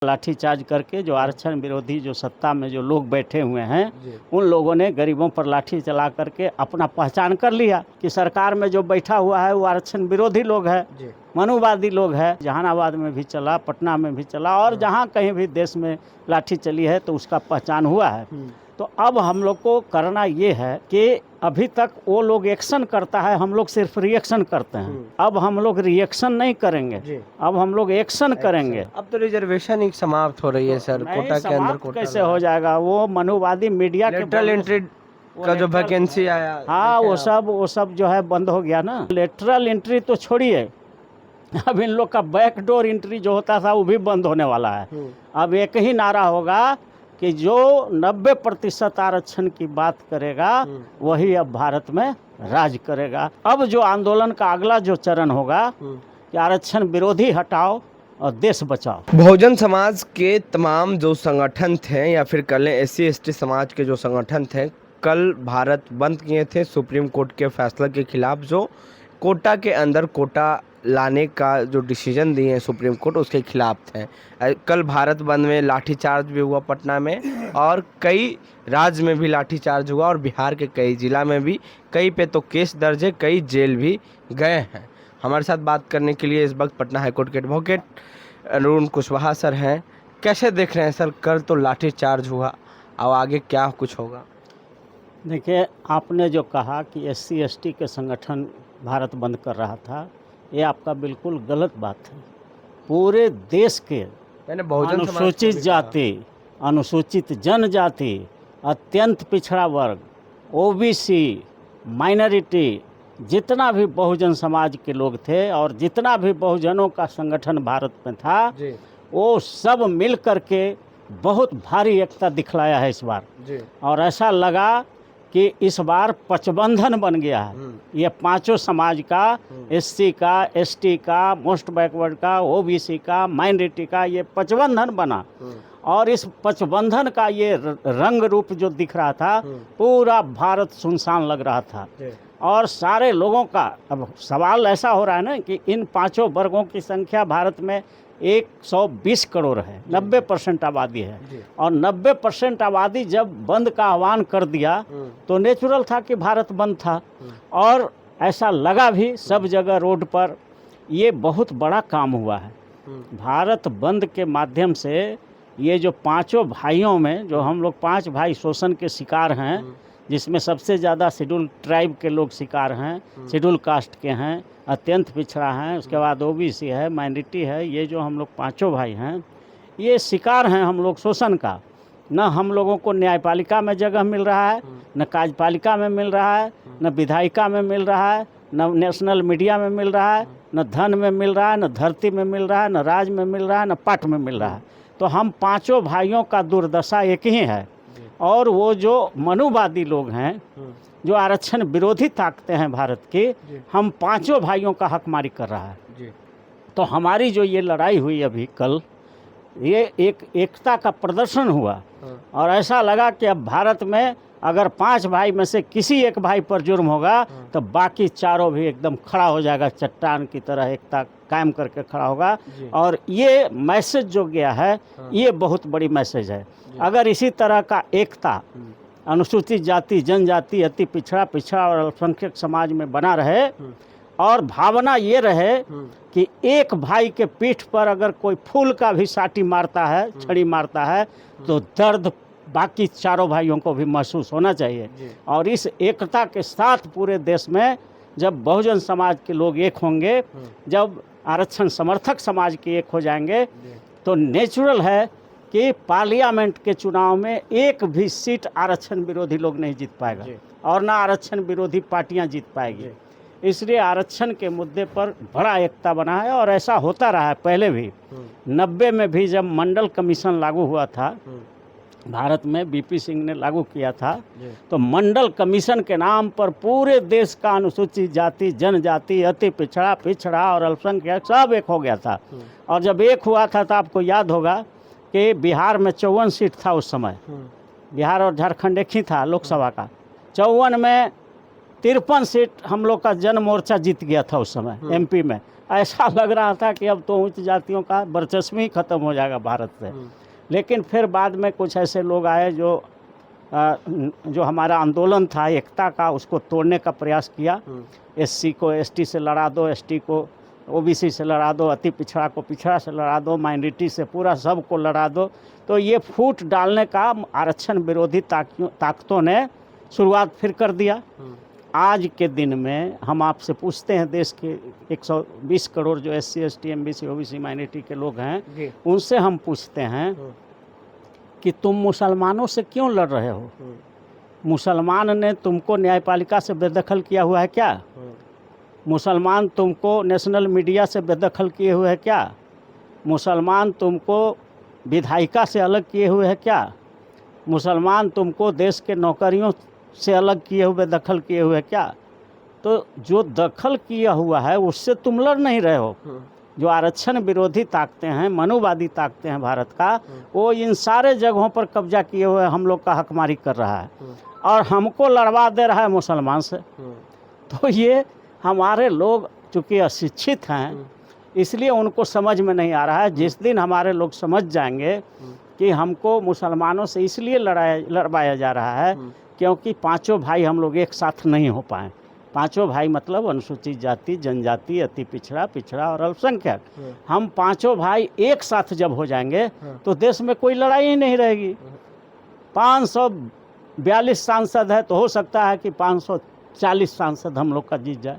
लाठीचार्ज करके जो आरक्षण विरोधी जो सत्ता में जो लोग बैठे हुए हैं उन लोगों ने गरीबों पर लाठी चला करके अपना पहचान कर लिया कि सरकार में जो बैठा हुआ है वो आरक्षण विरोधी लोग है, मनुवादी लोग है। जहानाबाद में भी चला, पटना में भी चला और जहाँ कहीं भी देश में लाठी चली है तो उसका पहचान हुआ है। तो अब हम लोग को करना ये है कि अभी तक वो लोग एक्शन करता है, हम लोग सिर्फ रिएक्शन करते हैं। अब हम लोग रिएक्शन नहीं करेंगे, अब हम लोग एक्शन करेंगे। अब तो रिजर्वेशन ही समाप्त हो रही है सर, कोटा के अंदर कोटा कैसे हो जाएगा? वो मनुवादी मीडिया के लेटरल एंट्री का जो वैकेंसी आया, हाँ वो सब जो है बंद हो गया ना। लेटरल एंट्री तो छोड़िए, अब इन लोग का बैकडोर एंट्री जो होता था वो भी बंद होने वाला है। अब एक ही नारा होगा कि जो 90% आरक्षण की बात करेगा वही अब भारत में राज करेगा। अब जो आंदोलन का अगला जो चरण होगा कि आरक्षण विरोधी हटाओ और देश बचाओ। बहुजन समाज के तमाम जो संगठन थे या फिर कल SC ST समाज के जो संगठन थे, कल भारत बंद किए थे सुप्रीम कोर्ट के फैसले के खिलाफ। जो कोटा के अंदर कोटा लाने का जो डिसीजन दिए हैं सुप्रीम कोर्ट, उसके खिलाफ थे। कल भारत बंद में लाठीचार्ज भी हुआ पटना में, और कई राज्य में भी लाठीचार्ज हुआ, और बिहार के कई जिला में भी कई पे तो केस दर्ज है, कई जेल भी गए हैं। हमारे साथ बात करने के लिए इस वक्त पटना हाईकोर्ट के एडवोकेट अरुण कुशवाहा सर हैं। कैसे देख रहे हैं सर, कल तो लाठीचार्ज हुआ, अब आगे क्या कुछ होगा? देखिए, आपने जो कहा कि SC ST के संगठन भारत बंद कर रहा था, ये आपका बिल्कुल गलत बात है। पूरे देश के अनुसूचित जाति, अनुसूचित जनजाति, अत्यंत पिछड़ा वर्ग, OBC, माइनॉरिटी, जितना भी बहुजन समाज के लोग थे और जितना भी बहुजनों का संगठन भारत में था, वो सब मिल करके बहुत भारी एकता दिखलाया है इस बार। और ऐसा लगा कि इस बार पचबंधन बन गया है। ये पांचों समाज का, SC का, ST का, मोस्ट बैकवर्ड का, OBC का, माइनॉरिटी का, ये पचबंधन बना। और इस पचबंधन का ये रंग रूप जो दिख रहा था, पूरा भारत सुनसान लग रहा था। और सारे लोगों का अब सवाल ऐसा हो रहा है ना कि इन पांचों वर्गों की संख्या भारत में 120 करोड़ है, 90% आबादी है। और 90% आबादी जब बंद का आह्वान कर दिया तो नेचुरल था कि भारत बंद था। और ऐसा लगा भी सब जगह रोड पर। ये बहुत बड़ा काम हुआ है। भारत बंद के माध्यम से ये जो पांचों भाइयों में, जो हम लोग 5 भाई शोषण के शिकार हैं, जिसमें सबसे ज़्यादा शेड्यूल ट्राइब के लोग शिकार हैं, शेड्यूल कास्ट के हैं, अत्यंत पिछड़ा हैं, उसके बाद OBC है, माइनॉरिटी है, ये जो हम लोग पांचों भाई हैं, ये शिकार हैं हम लोग शोषण का। न हम लोगों को न्यायपालिका में जगह मिल रहा है, न कार्यपालिका में मिल रहा है, न विधायिका में मिल रहा है, न नेशनल मीडिया में मिल रहा है, न धन में मिल रहा है, न धरती में मिल रहा है, न राज में मिल रहा है, न पाठ में मिल रहा है। तो हम पांचों भाइयों का दुर्दशा एक ही है। और वो जो मनुवादी लोग हैं, जो आरक्षण विरोधी ताकतें हैं भारत की, हम पांचों भाइयों का हकमारी कर रहा है। तो हमारी जो ये लड़ाई हुई अभी कल, ये एक एकता का प्रदर्शन हुआ। और ऐसा लगा कि अब भारत में अगर 5 भाई में से किसी एक भाई पर जुर्म होगा तो बाकी चारों भी एकदम खड़ा हो जाएगा, चट्टान की तरह एकता कायम करके खड़ा होगा। और ये मैसेज जो गया है, ये बहुत बड़ी मैसेज है। अगर इसी तरह का एकता अनुसूचित जाति, जनजाति, अति पिछड़ा और अल्पसंख्यक समाज में बना रहे, और भावना ये रहे कि एक भाई के पीठ पर अगर कोई फूल का भी साटी मारता है, छड़ी मारता है, तो दर्द बाकी चारों भाइयों को भी महसूस होना चाहिए। और इस एकता के साथ पूरे देश में जब बहुजन समाज के लोग एक होंगे, जब आरक्षण समर्थक समाज के एक हो जाएंगे, तो नेचुरल है कि पार्लियामेंट के चुनाव में एक भी सीट आरक्षण विरोधी लोग नहीं जीत पाएगा, और ना आरक्षण विरोधी पार्टियां जीत पाएगी। इसलिए आरक्षण के मुद्दे पर बड़ा एकता बना है। और ऐसा होता रहा है पहले भी। 90 में भी जब मंडल कमीशन लागू हुआ था भारत में, BP सिंह ने लागू किया था, तो मंडल कमीशन के नाम पर पूरे देश का अनुसूचित जाति, जनजाति, अति पिछड़ा और अल्पसंख्यक सब एक हो गया था। और जब एक हुआ था तो आपको याद होगा कि बिहार में 54 सीट था उस समय। बिहार और झारखंड एक ही था लोकसभा का। 54 में 53 सीट हम लोग का जन मोर्चा जीत गया था उस समय MP में। ऐसा लग रहा था कि अब तो उच्च जातियों का वर्चस्व ही खत्म हो जाएगा भारत से। लेकिन फिर बाद में कुछ ऐसे लोग आए जो हमारा आंदोलन था एकता का, उसको तोड़ने का प्रयास किया। एससी को एसटी से लड़ा दो, एसटी को ओबीसी से लड़ा दो, अति पिछड़ा को पिछड़ा से लड़ा दो, माइनॉरिटी से पूरा सब को लड़ा दो। तो ये फूट डालने का आरक्षण विरोधी ताकतों ने शुरुआत फिर कर दिया। आज के दिन में हम आपसे पूछते हैं, देश के 120 करोड़ जो SC ST MBC OBC minority के लोग हैं, उनसे हम पूछते हैं कि तुम मुसलमानों से क्यों लड़ रहे हो? मुसलमान ने तुमको न्यायपालिका से बेदखल किया हुआ है क्या? मुसलमान तुमको नेशनल मीडिया से बेदखल किए हुए हैं क्या? मुसलमान तुमको विधायिका से अलग किए हुए हैं क्या? मुसलमान तुमको देश के नौकरियों से अलग किए हुए, दखल किए हुए क्या? तो जो दखल किया हुआ है उससे तुम लड़ नहीं रहे हो। जो आरक्षण विरोधी ताकतें हैं, मनुवादी ताकतें हैं भारत का, वो इन सारे जगहों पर कब्जा किए हुए हम लोग का हकमारी कर रहा है और हमको लड़वा दे रहा है मुसलमान से। तो ये हमारे लोग चूँकि अशिक्षित हैं, इसलिए उनको समझ में नहीं आ रहा है। जिस दिन हमारे लोग समझ जाएंगे कि हमको मुसलमानों से इसलिए लड़वाया जा रहा है क्योंकि पांचों भाई हम लोग एक साथ नहीं हो पाए। पांचों भाई मतलब अनुसूचित जाति, जनजाति, अति पिछड़ा, पिछड़ा और अल्पसंख्यक। हम पांचों भाई एक साथ जब हो जाएंगे तो देश में कोई लड़ाई ही नहीं रहेगी। 542 सांसद है तो हो सकता है कि 540 सांसद हम लोग का जीत जाए।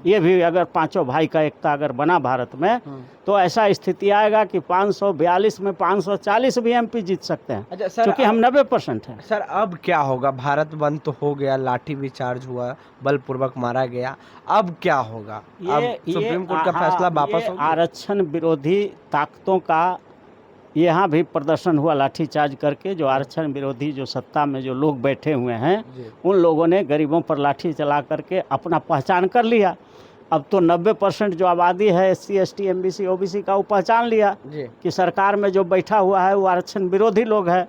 ये भी अगर पांचों भाई का एकता अगर बना भारत में तो ऐसा स्थिति आएगा कि 542 में 540 भी एमपी जीत सकते हैं। अच्छा सर, क्योंकि हम 90% हैं। सर अब क्या होगा? भारत बंद तो हो गया, लाठी भी चार्ज हुआ, बलपूर्वक मारा गया, अब क्या होगा? अब सुप्रीम कोर्ट का फैसला वापस होगा? आरक्षण विरोधी ताकतों का यहाँ भी प्रदर्शन हुआ लाठीचार्ज करके। जो आरक्षण विरोधी जो सत्ता में जो लोग बैठे हुए हैं उन लोगों ने गरीबों पर लाठी चला करके अपना पहचान कर लिया। अब तो 90% जो आबादी है एससी एसटी एमबीसी ओबीसी का, वो पहचान लिया कि सरकार में जो बैठा हुआ है वो आरक्षण विरोधी लोग है,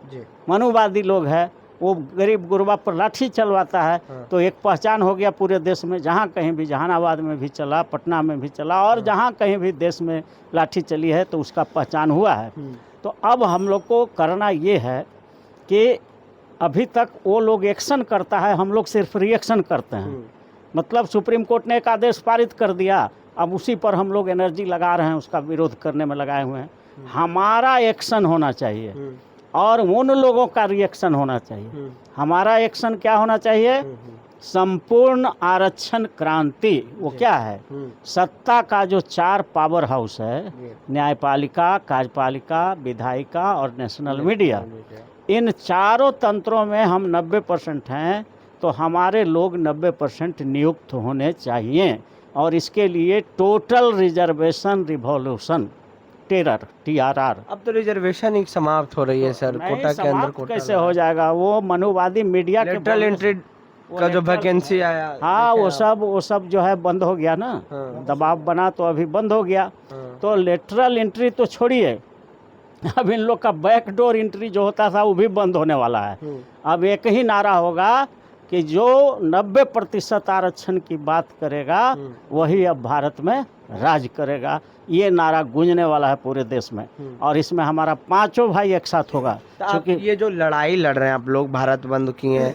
मनुवादी लोग है, वो गरीब गुरबा पर लाठी चलवाता है। तो एक पहचान हो गया पूरे देश में। जहाँ कहीं भी, जहानाबाद में भी चला, पटना में भी चला और जहाँ कहीं भी देश में लाठी चली है तो उसका पहचान हुआ है। तो अब हम लोग को करना ये है कि अभी तक वो लोग एक्शन करता है, हम लोग सिर्फ रिएक्शन करते हैं। मतलब सुप्रीम कोर्ट ने एक आदेश पारित कर दिया, अब उसी पर हम लोग एनर्जी लगा रहे हैं, उसका विरोध करने में लगाए हुए हैं। हमारा एक्शन होना चाहिए और उन लोगों का रिएक्शन होना चाहिए। हमारा एक्शन क्या होना चाहिए? संपूर्ण आरक्षण क्रांति। वो क्या है? सत्ता का जो 4 पावर हाउस है, न्यायपालिका, कार्यपालिका, विधायिका और नेशनल मीडिया, इन चारों तंत्रों में हम 90% हैं। तो हमारे लोग 90% नियुक्त होने चाहिए और इसके लिए total reservation revolution terror TRR। अब तो रिजर्वेशन ही समाप्त हो रही है सर, कोटा के अंदर कोटा कैसे हो जाएगा? वो मनुवादी मीडिया के लेटरल एंट्री का जो वैकेंसी आया, हाँ वो सब जो है बंद हो गया ना। दबाव बना तो अभी बंद हो गया। तो लेटरल एंट्री तो छोड़िए, अब इन लोग का बैकडोर एंट्री जो होता था वो भी बंद होने वाला है। अब एक ही नारा होगा कि जो 90% आरक्षण की बात करेगा वही अब भारत में राज करेगा। ये नारा गूंजने वाला है पूरे देश में और इसमें हमारा पांचों भाई एक साथ होगा। क्योंकि ये जो लड़ाई लड़ रहे हैं आप लोग, भारत बंद किए हैं,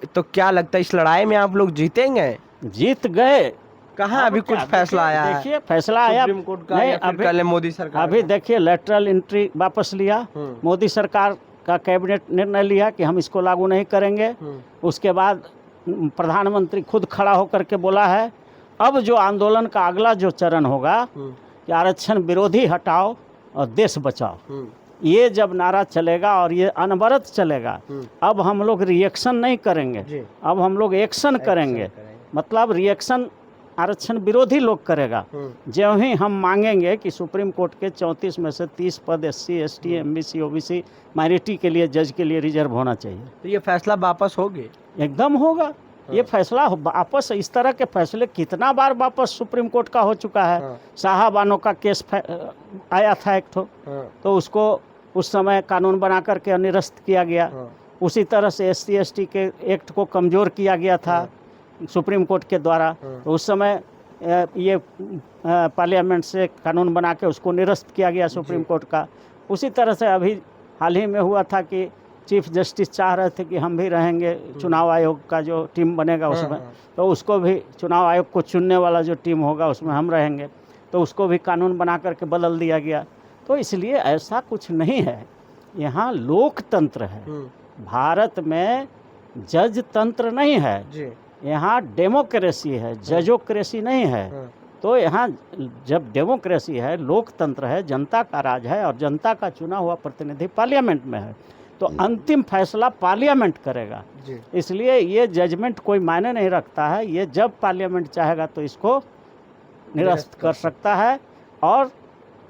तो क्या लगता है इस लड़ाई में आप लोग जीतेंगे? जीत गए। कहाँ अभी कुछ फैसला आया है? देखिए फैसला आया सुप्रीम कोर्ट का या फिर कल मोदी सरकार? अभी देखिए लेटरल एंट्री वापस लिया, मोदी सरकार का कैबिनेट निर्णय लिया कि हम इसको लागू नहीं करेंगे। उसके बाद प्रधानमंत्री खुद खड़ा होकर के बोला है अब जो आंदोलन का अगला जो चरण होगा कि आरक्षण विरोधी हटाओ और देश बचाओ। ये जब नारा चलेगा और ये अनवरत चलेगा, अब हम लोग रिएक्शन नहीं करेंगे, अब हम लोग एक्शन करेंगे। मतलब रिएक्शन आरक्षण विरोधी लोग करेगा। जो ही हम मांगेंगे कि सुप्रीम कोर्ट के 34 में से 30 पद SC ST MBC OBC minority के लिए, जज के लिए रिजर्व होना चाहिए। तो ये फैसला वापस होगी? एकदम होगा। ये फैसला वापस, इस तरह के फैसले कितना बार वापस सुप्रीम कोर्ट का हो चुका है। साहबानों का केस आया था एक तो उसको उस समय कानून बना करके निरस्त किया गया। उसी तरह से SC ST के एक्ट को कमज़ोर किया गया था सुप्रीम कोर्ट के द्वारा। तो उस समय ये पार्लियामेंट से कानून बना के उसको निरस्त किया गया सुप्रीम कोर्ट का। उसी तरह से अभी हाल ही में हुआ था कि चीफ जस्टिस चाह रहे थे कि हम भी रहेंगे चुनाव आयोग का जो टीम बनेगा उसमें, तो उसको भी चुनाव आयोग को चुनने वाला जो टीम होगा उसमें हम रहेंगे, तो उसको भी कानून बना करके बदल दिया गया। तो इसलिए ऐसा कुछ नहीं है, यहाँ लोकतंत्र है। भारत में जज तंत्र नहीं है, यहाँ डेमोक्रेसी है, जजोक्रेसी नहीं है। तो यहाँ जब डेमोक्रेसी है, लोकतंत्र है, जनता का राज है और जनता का चुना हुआ प्रतिनिधि पार्लियामेंट में है, तो अंतिम फैसला पार्लियामेंट करेगा। इसलिए ये जजमेंट कोई मायने नहीं रखता है। ये जब पार्लियामेंट चाहेगा तो इसको निरस्त कर सकता है और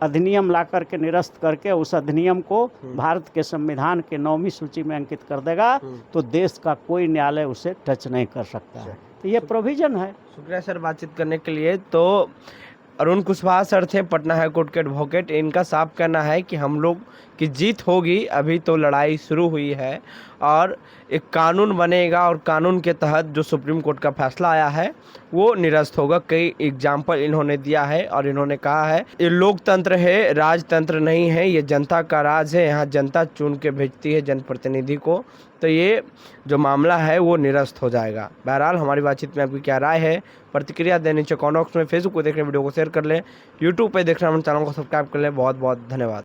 अधिनियम ला करके निरस्त करके उस अधिनियम को भारत के संविधान के 9वीं सूची में अंकित कर देगा, तो देश का कोई न्यायालय उसे टच नहीं कर सकता है। तो ये प्रोविजन है। शुक्रिया सर बातचीत करने के लिए। तो अरुण कुशवाहा सर थे पटना हाई कोर्ट के एडवोकेट। इनका साफ कहना है कि हम लोग की जीत होगी, अभी तो लड़ाई शुरू हुई है और एक कानून बनेगा और कानून के तहत जो सुप्रीम कोर्ट का फैसला आया है वो निरस्त होगा। कई एग्जाम्पल इन्होंने दिया है और इन्होंने कहा है ये लोकतंत्र है, राजतंत्र नहीं है, ये जनता का राज है, यहाँ जनता चुन के भेजती है जनप्रतिनिधि को, तो ये जो मामला है वो निरस्त हो जाएगा। बहरहाल हमारी बातचीत में आपकी क्या राय है, प्रतिक्रिया देने नीचे कमेंट बॉक्स में, फेसबुक पे देख रहे वीडियो को शेयर कर लें, यूट्यूब पे देख रहे हमारे चैनल को सब्सक्राइब कर लें। बहुत बहुत धन्यवाद।